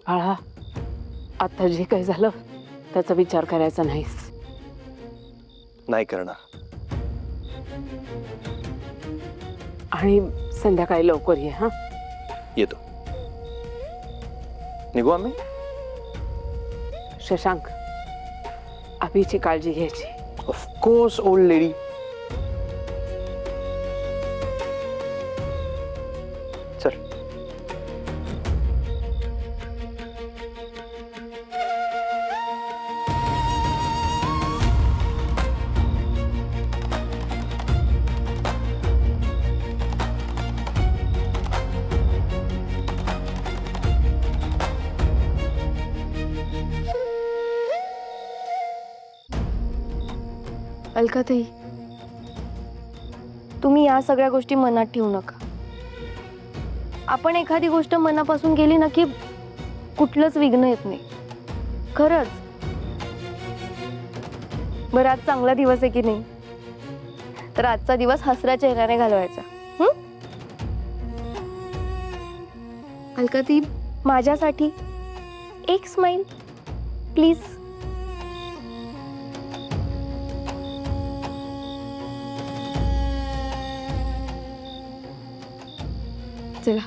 बाळा, आता जे काही झालं त्याचा विचार करायचा नाहीस. नाही करणार. आणि संध्याकाळी लवकर ये. हा, येतो. निघू आम्ही? शशांक, अभिची काळजी घ्यायची. Of course old lady. चल. अलकाताई, तुम्ही या सगळ्या गोष्टी मनात ठेवू नका. आपण एखादी गोष्ट मनापासून गेली ना की कुठलंच विघ्न येत नाही. खरंच. बरं, आज चांगला दिवस आहे की नाही, तर आजचा दिवस हसऱ्या चेहऱ्याने घालवायचा. अलकाताई, माझ्यासाठी एक स्माइल प्लीज. चला.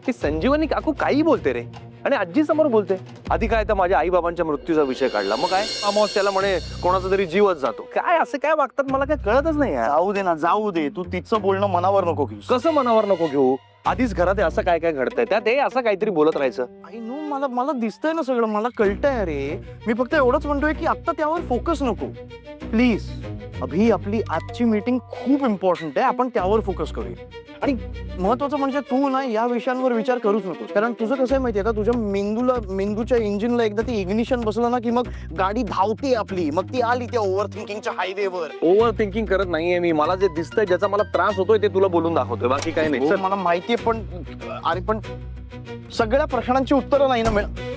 ती संजीवनी काकू काही बोलते रे, आणि आजी समोर बोलते. आधी काय तर माझ्या आई बाबांच्या मृत्यूचा विषय काढला, मग काय अमावस्याला म्हणे कोणाचा तरी जीवच जातो. काय असं काय वागतात मला काय कळतच नाही यार. जाऊ दे ना, जाऊ दे. तू तिचं बोलणं मनावर नको घेऊ. कसं मनावर नको घेऊ? आधीच घरात आहे, असं काय काय घडतंय त्यात हे असं काहीतरी बोलत राहायचं. आई नो, मला मला दिसतंय ना सगळं, मला कळतंय रे. मी फक्त एवढंच म्हणतोय की आता त्यावर फोकस नको प्लीज. अभि, आपली आजची मीटिंग खूप इम्पॉर्टंट आहे, आपण त्यावर फोकस करूया. आणि महत्वाचं म्हणजे तू ना या विषयांवर विचार करूच नकोस, कारण तुझं कसं आहे माहितीये का, तुझ्या मेंदूच्या इंजिनला एकदा ती इग्निशन बसलं ना की मग गाडी धावते आपली. मग ती आली त्या ओव्हर थिंकिंगच्या हायवेवर. ओव्हर थिंकिंग करत नाहीये मी. मला जे दिसतंय, ज्याचा मला त्रास होतोय ते तुला बोलून दाखवतोय, बाकी काही नाही. हो, मला माहितीये, पण अरे पण सगळ्या प्रश्नांची उत्तरं नाही ना मिळत.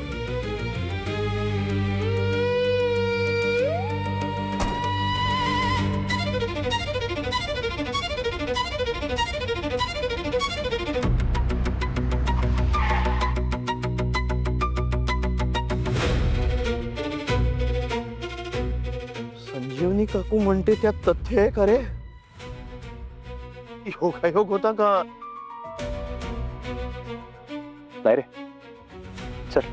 संजीवनी काकू म्हणते त्यात तथ्य आहे का रे? योगायोग होता का? नाही रे. चल.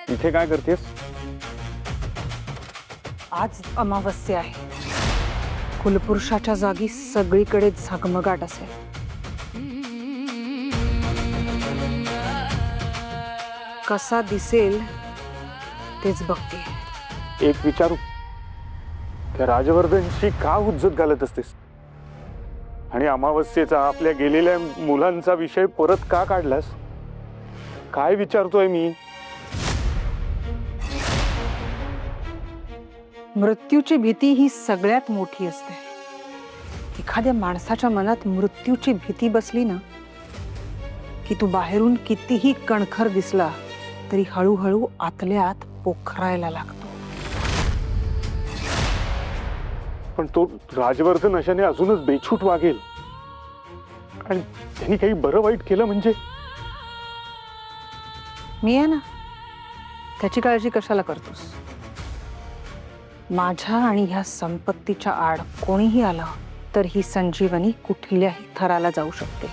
इथे काय करतेस? आज अमावस्या आहे. कुलपुरुषाच्या जागी सगळीकडे झगमगाट असेल. कसा दिसेल तेच बघते. एक विचारू, त्या राजवर्धनशी का हुज्जत घालत असतेस? आणि अमावस्येचा आपल्या गेलेल्या मुलांचा विषय परत का काढलास? काय विचारतोय मी? मृत्यूची भीती ही सगळ्यात मोठी असते. एखाद्या माणसाच्या मनात मृत्यूची भीती बसली ना की तू बाहेरून कितीही कणखर दिसला तरी हळूहळू आतल्या आत पोखरायला लागतो. पण तो राजवर्धन अशाने अजूनच बेछूट वागेल आणि त्यांनी काही बरं वाईट केलं म्हणजे मी आहे ना, त्याची काळजी कशाला करतोस? माझ्या आणि ह्या संपत्तीच्या आड कोणीही आलं तर ही संजीवनी कुठल्याही थराला जाऊ शकते.